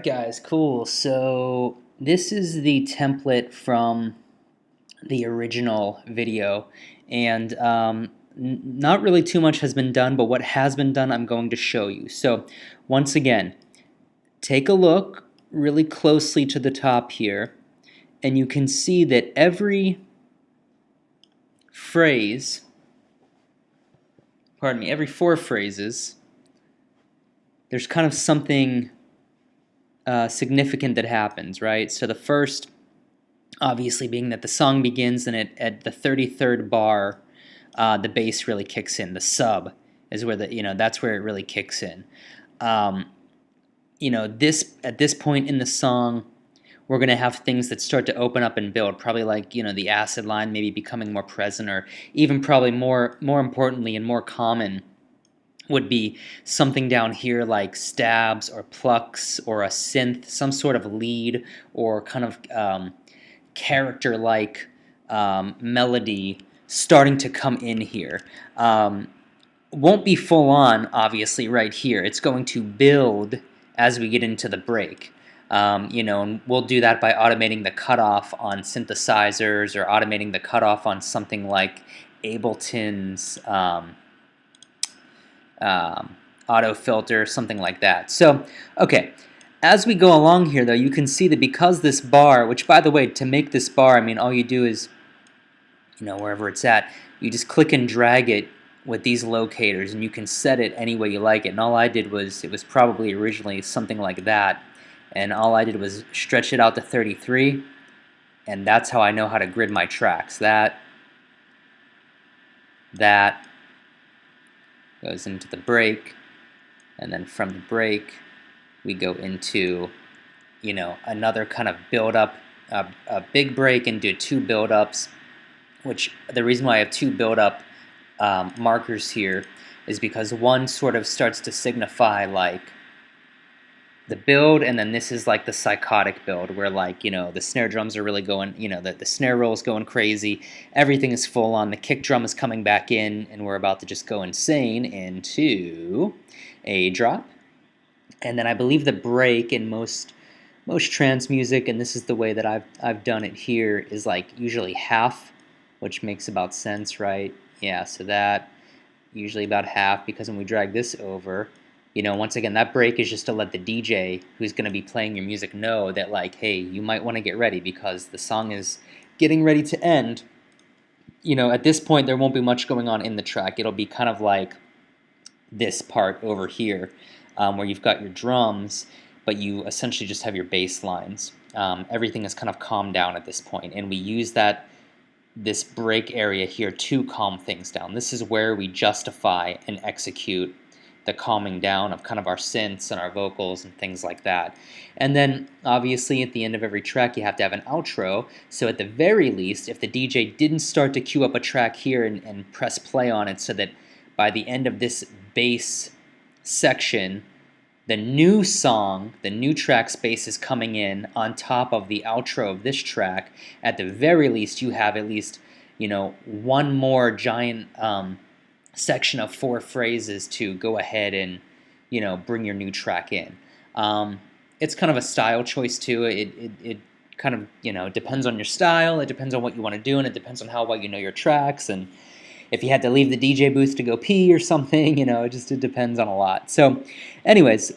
Guys, cool. So this is the template from the original video, and not really too much has been done, but what has been done I'm going to show you. So once again, take a look really closely to the top here, and you can see that every phrase, pardon me, every four phrases, there's kind of something significant that happens, right? So the first, obviously, being that the song begins and at the 33rd bar, the bass really kicks in. The sub is where that's where it really kicks in. This at this point in the song, we're going to have things that start to open up and build, probably like, the acid line maybe becoming more present, or even probably more importantly and more common would be something down here like stabs or plucks or a synth, some sort of lead or kind of character-like melody starting to come in here. Won't be full on, obviously, right here. It's going to build as we get into the break. And we'll do that by automating the cutoff on synthesizers or automating the cutoff on something like Ableton's auto filter, something like that. So, okay, as we go along here, though, you can see that because this bar, which, by the way, to make this bar, I mean, all you do is, wherever it's at, you just click and drag it with these locators, and you can set it any way you like it. And all I did was, it was probably originally something like that, and all I did was stretch it out to 33, and that's how I know how to grid my tracks. That goes into the break, and then from the break we go into another kind of build up, a big break, and do two build ups, which the reason why I have two build up markers here is because one sort of starts to signify like the build, and then this is like the psychotic build where, like, the snare drums are really going, the snare roll is going crazy, everything is full on, the kick drum is coming back in, and we're about to just go insane into a drop. And then I believe the break in most trance music, and this is the way that I've done it here, is like usually half, which makes about sense, right? Yeah, so that usually about half, because when we drag this over, once again, that break is just to let the DJ who's going to be playing your music know that, like, hey, you might want to get ready because the song is getting ready to end. At this point, there won't be much going on in the track. It'll be kind of like this part over here, where you've got your drums, but you essentially just have your bass lines. Everything is kind of calmed down at this point, and we use this break area here to calm things down. This is where we justify and execute the calming down of kind of our synths and our vocals and things like that. And then obviously at the end of every track you have to have an outro, so at the very least, if the DJ didn't start to queue up a track here and press play on it, so that by the end of this bass section, the new song, the new track space is coming in on top of the outro of this track, at the very least you have at least one more giant section of four phrases to go ahead and bring your new track in. It's kind of a style choice too. It kind of depends on your style, it depends on what you want to do, and it depends on how well you know your tracks, and if you had to leave the DJ booth to go pee or something, it depends on a lot. So anyways,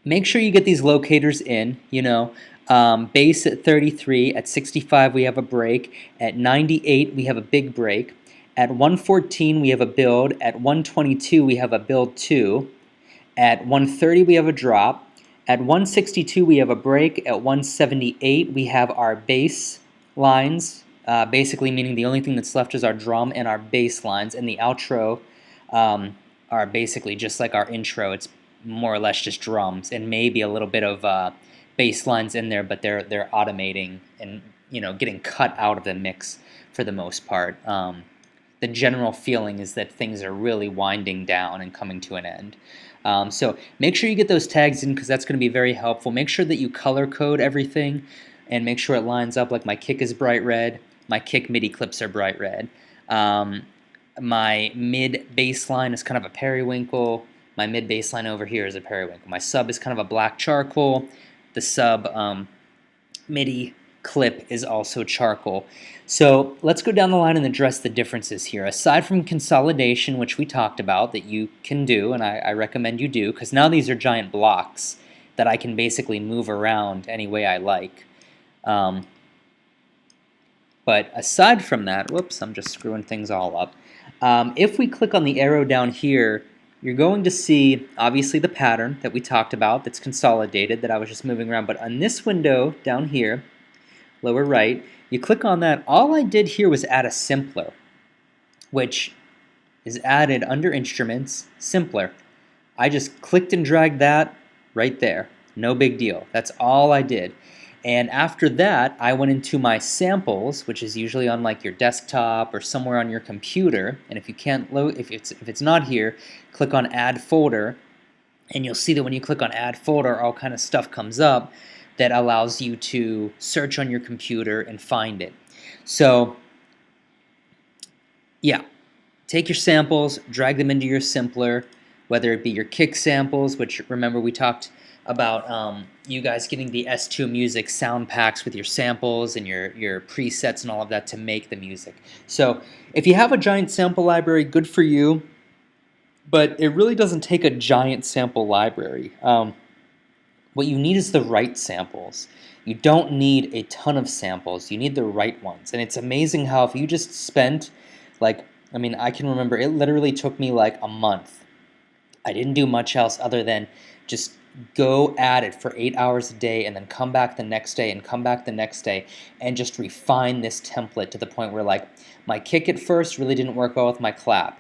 make sure you get these locators in, bass at 33, at 65 we have a break, at 98 we have a big break, at 114 we have a build, at 122 we have a build 2, at 130 we have a drop, at 162 we have a break, at 178 we have our bass lines, basically meaning the only thing that's left is our drum and our bass lines, and the outro are basically just like our intro. It's more or less just drums and maybe a little bit of bass lines in there, but they're automating and getting cut out of the mix for the most part. The general feeling is that things are really winding down and coming to an end. So make sure you get those tags in, because that's going to be very helpful. Make sure that you color code everything and make sure it lines up. Like my kick is bright red, my kick MIDI clips are bright red. My mid bass line is kind of a periwinkle. My mid bass line over here is a periwinkle. My sub is kind of a black charcoal. The sub MIDI clip is also charcoal. So let's go down the line and address the differences here. Aside from consolidation, which we talked about, that you can do, and I recommend you do, because now these are giant blocks that I can basically move around any way I like. But aside from that, whoops, I'm just screwing things all up. If we click on the arrow down here, you're going to see, obviously, the pattern that we talked about that's consolidated, that I was just moving around. But on this window down here, lower right, you click on that. All I did here was add a simpler, which is added under Instruments, Simpler. I just clicked and dragged that right there. No big deal. That's all I did. And after that, I went into my samples, which is usually on like your desktop or somewhere on your computer. And if you can't load, if it's not here, click on Add Folder, and you'll see that when you click on Add Folder, all kind of stuff comes up that allows you to search on your computer and find it. So, yeah, take your samples, drag them into your simpler, whether it be your kick samples, which remember we talked about you guys getting the S2 Music sound packs with your samples and your presets and all of that to make the music. So if you have a giant sample library, good for you, but it really doesn't take a giant sample library. What you need is the right samples. You don't need a ton of samples. You need the right ones. And it's amazing how if you just spent, like, I mean, I can remember it literally took me like a month. I didn't do much else other than just go at it for 8 hours a day and then come back the next day and come back the next day and just refine this template to the point where, like, my kick at first really didn't work well with my clap.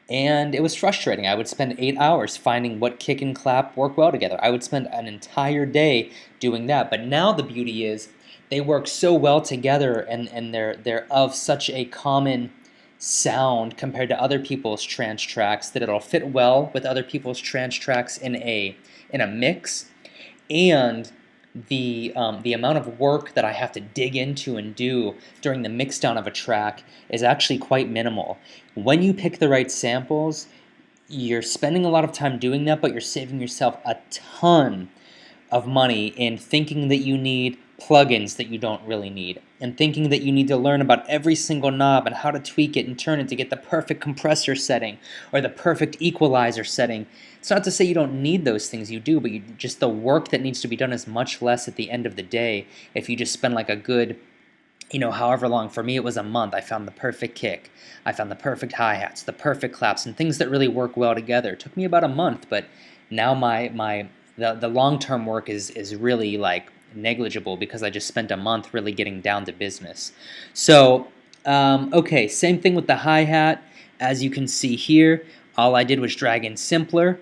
And it was frustrating. I would spend 8 hours finding what kick and clap work well together. I would spend an entire day doing that. But now the beauty is they work so well together, and they're of such a common sound compared to other people's trance tracks that it'll fit well with other people's trance tracks in a mix. And the amount of work that I have to dig into and do during the mix down of a track is actually quite minimal. When you pick the right samples, you're spending a lot of time doing that, but you're saving yourself a ton of money in thinking that you need plugins that you don't really need, and thinking that you need to learn about every single knob and how to tweak it and turn it to get the perfect compressor setting or the perfect equalizer setting. It's not to say you don't need those things, you do, but just the work that needs to be done is much less at the end of the day if you just spend like a good, however long. For me it was a month. I found the perfect kick, I found the perfect hi-hats, the perfect claps, and things that really work well together. It took me about a month, but now the long-term work is really like negligible because I just spent a month really getting down to business. So, okay, same thing with the hi-hat. As you can see here, all I did was drag in Simpler,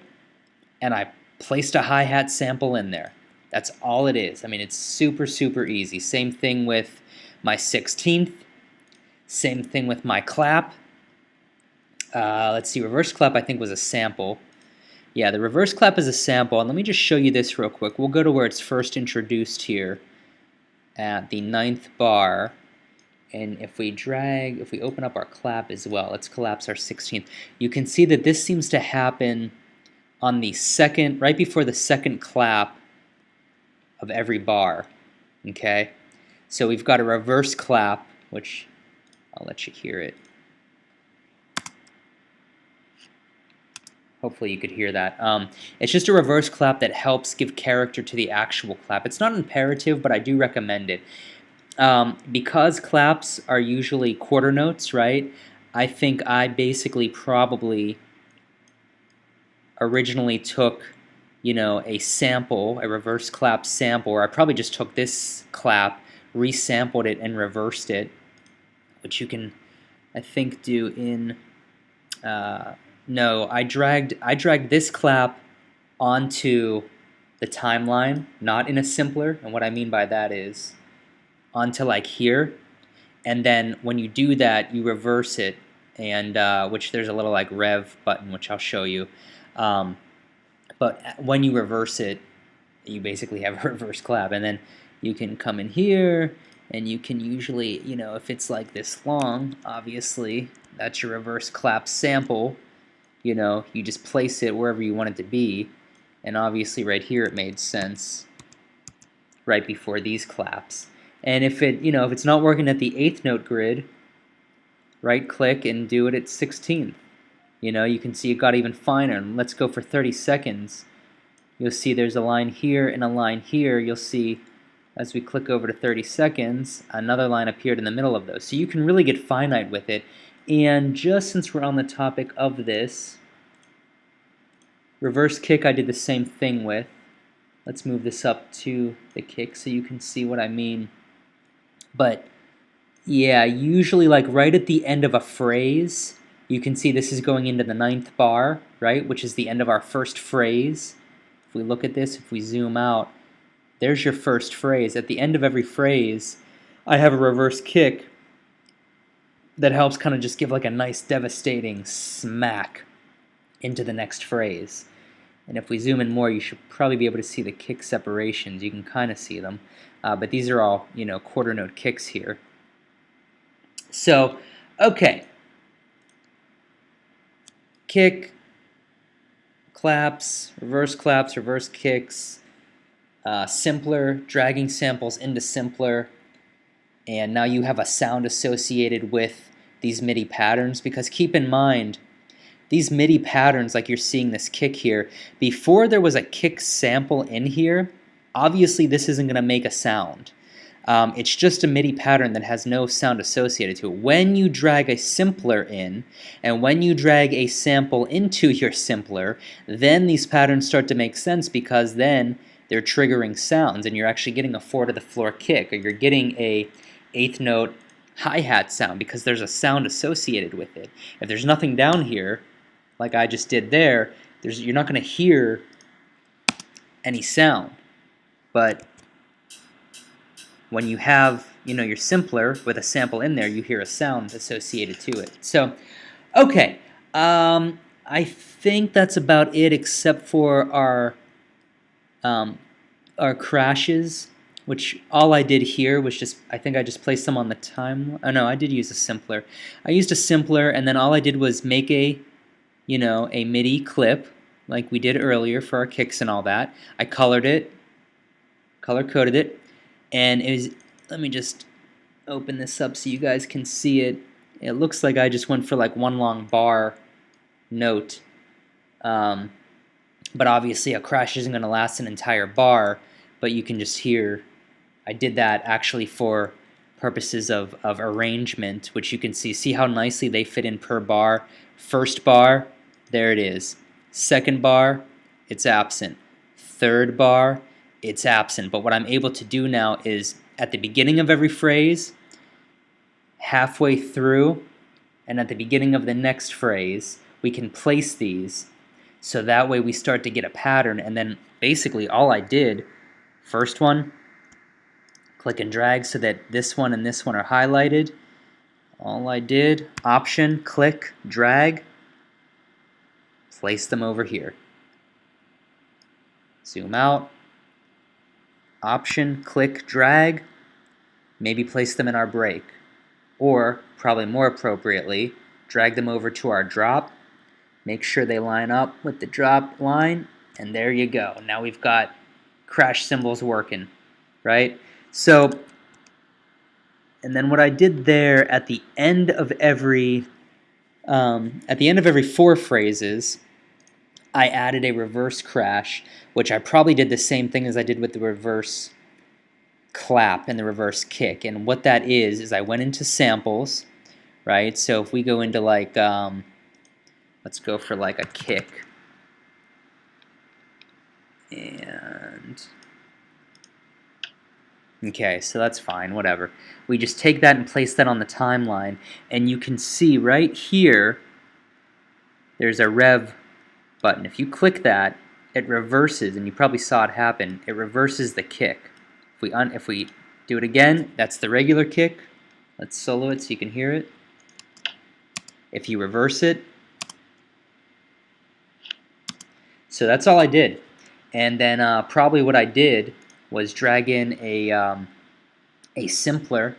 and I placed a hi-hat sample in there. That's all it is. I mean, it's super, super easy. Same thing with my 16th. Same thing with my clap. Let's see, reverse clap I think was a sample. Yeah, the reverse clap is a sample, and let me just show you this real quick. We'll go to where it's first introduced here at the 9th bar, and if we open up our clap as well, let's collapse our 16th. You can see that this seems to happen on the second, right before the second clap of every bar, okay? So we've got a reverse clap, which I'll let you hear it. Hopefully you could hear that. It's just a reverse clap that helps give character to the actual clap. It's not imperative, but I do recommend it. Because claps are usually quarter notes, right? I think I basically probably originally took, a sample, a reverse clap sample, or I probably just took this clap, resampled it, and reversed it, which you can, I think, do in... No, I dragged this clap onto the timeline, not in a simpler, and what I mean by that is onto like here, and then when you do that, you reverse it, and which there's a little like rev button, which I'll show you. But when you reverse it, you basically have a reverse clap, and then you can come in here, and you can usually, if it's like this long, obviously, that's your reverse clap sample. you just place it wherever you want it to be, and obviously right here it made sense right before these claps. And if it's not working at the 8th note grid, right click and do it at 16th. You can see it got even finer. And let's go for 30 seconds. You'll see there's a line here and a line here. You'll see as we click over to 30 seconds, another line appeared in the middle of those. So you can really get finite with it. And just since we're on the topic of this, reverse kick I did the same thing with. Let's move this up to the kick so you can see what I mean. But yeah, usually like right at the end of a phrase, you can see this is going into the 9th bar, right, which is the end of our first phrase. If we look at this, if we zoom out, there's your first phrase. At the end of every phrase, I have a reverse kick that helps kind of just give like a nice devastating smack into the next phrase. And if we zoom in more, you should probably be able to see the kick separations. You can kind of see them. But these are all, quarter note kicks here. So, okay. Kick, claps, reverse kicks, simpler, dragging samples into simpler. And now you have a sound associated with these MIDI patterns, because keep in mind, these MIDI patterns, like you're seeing this kick here, before there was a kick sample in here, obviously this isn't going to make a sound. It's just a MIDI pattern that has no sound associated to it. When you drag a simpler in, and when you drag a sample into your simpler, then these patterns start to make sense, because then they're triggering sounds, and you're actually getting a 4-to-the-floor kick, or you're getting a 8th note hi-hat sound, because there's a sound associated with it. If there's nothing down here, like I just did there, you're not going to hear any sound. But when you have, your simpler with a sample in there, you hear a sound associated to it. So, okay, I think that's about it, except for our crashes, which all I did here was I think I just placed them on the time. Oh no, I did use a simpler. I used a simpler, and then all I did was make a MIDI clip like we did earlier for our kicks and all that. I colored it, color-coded it, and let me just open this up so you guys can see it. It looks like I just went for like one long bar note, but obviously a crash isn't going to last an entire bar, but you can just hear I did that actually for purposes of arrangement, which you can see how nicely they fit in per bar. First bar, there it is. Second bar, it's absent. Third bar, it's absent. But what I'm able to do now is at the beginning of every phrase, halfway through, and at the beginning of the next phrase, we can place these so that way we start to get a pattern. And then basically all I did, first one, click and drag so that this one and this one are highlighted. All I did, option, click, drag, place them over here. Zoom out, option, click, drag, maybe place them in our break. Or, probably more appropriately, drag them over to our drop, make sure they line up with the drop line, and there you go. Now we've got crash cymbals working, right? So, and then what I did there at the end of every 4 phrases, I added a reverse crash, which I probably did the same thing as I did with the reverse clap and the reverse kick. And what that is I went into samples, right? So if we go into like, let's go for like a kick. And okay, so that's fine, whatever. We just take that and place that on the timeline, and you can see right here there's a rev button. If you click that, it reverses, and you probably saw it happen. It reverses the kick. If we do it again, that's the regular kick. Let's solo it so you can hear it. If you reverse it, so that's all I did. And then probably what I did was drag in a simpler,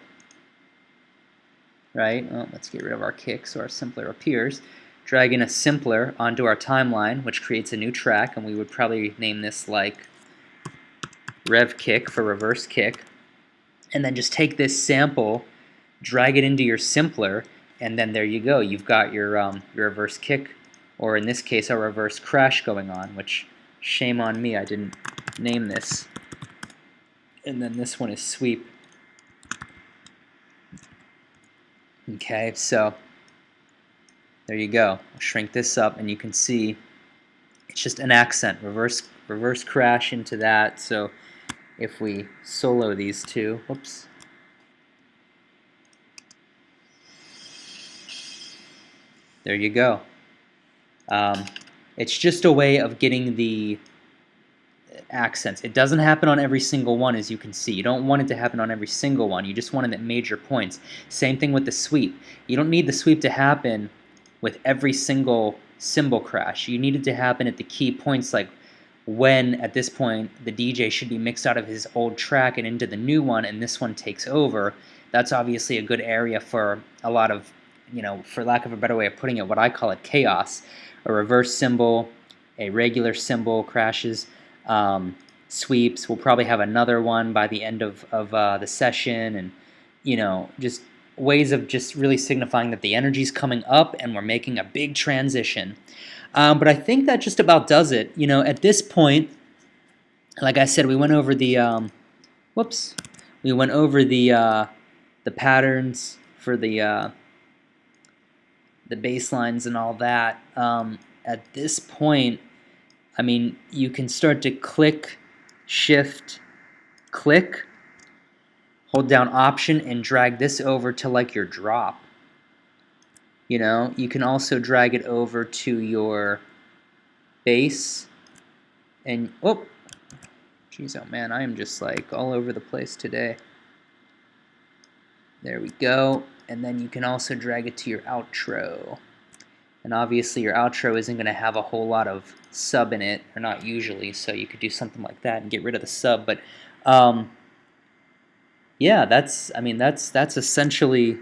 right? Well, let's get rid of our kick so our simpler appears. drag in a simpler onto our timeline, which creates a new track, and we would probably name this like rev kick for reverse kick, and then just take this sample, drag it into your simpler, and then there you go. You've got your reverse kick, or in this case, a reverse crash going on, which, shame on me, I didn't name this. And then this one is sweep. Okay, so there you go. I'll shrink this up, and you can see it's just an accent, reverse crash into that. So if we solo these two, whoops. There you go. It's just a way of getting the accents. It doesn't happen on every single one, as you can see. You don't want it to happen on every single one. You just want it at major points. Same thing with the sweep. You don't need the sweep to happen with every single cymbal crash. You need it to happen at the key points, like when, at this point, the DJ should be mixed out of his old track and into the new one, and this one takes over. That's obviously a good area for a lot of, for lack of a better way of putting it, what I call it chaos. A reverse cymbal, a regular cymbal crashes, sweeps. We'll probably have another one by the end of the session, and just ways of just really signifying that the energy's coming up and we're making a big transition. But I think that just about does it. At this point, like I said, we went over the we went over the patterns for the bass lines and all that. At this point, I mean, you can start to click, shift, click, hold down Option, and drag this over to like your drop. You can also drag it over to your bass, and geez, oh man, I am just like all over the place today. There we go. And then you can also drag it to your outro. And obviously your outro isn't going to have a whole lot of sub in it, or not usually, so you could do something like that and get rid of the sub. But yeah, that's essentially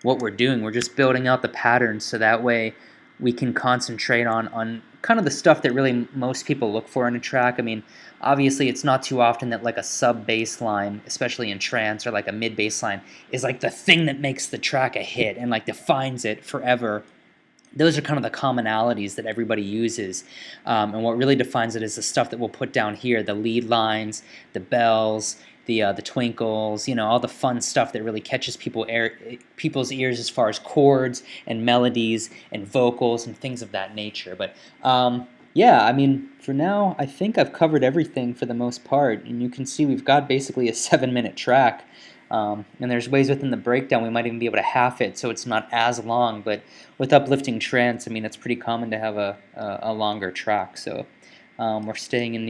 what we're doing. We're just building out the patterns so that way we can concentrate on kind of the stuff that really most people look for in a track. I mean, obviously it's not too often that like a sub bass line, especially in trance, or like a mid bass line, is like the thing that makes the track a hit and like defines it forever. Those are kind of the commonalities that everybody uses, and what really defines it is the stuff that we'll put down here: the lead lines, the bells, the twinkles, all the fun stuff that really catches people's ears as far as chords and melodies and vocals and things of that nature. But yeah, I mean, for now, I think I've covered everything for the most part, and you can see we've got basically a 7-minute track. And there's ways within the breakdown we might even be able to half it so it's not as long, but with uplifting trance, I mean, it's pretty common to have a longer track. So we're staying in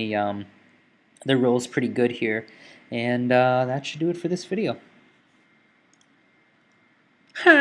the rules pretty good here, and that should do it for this video.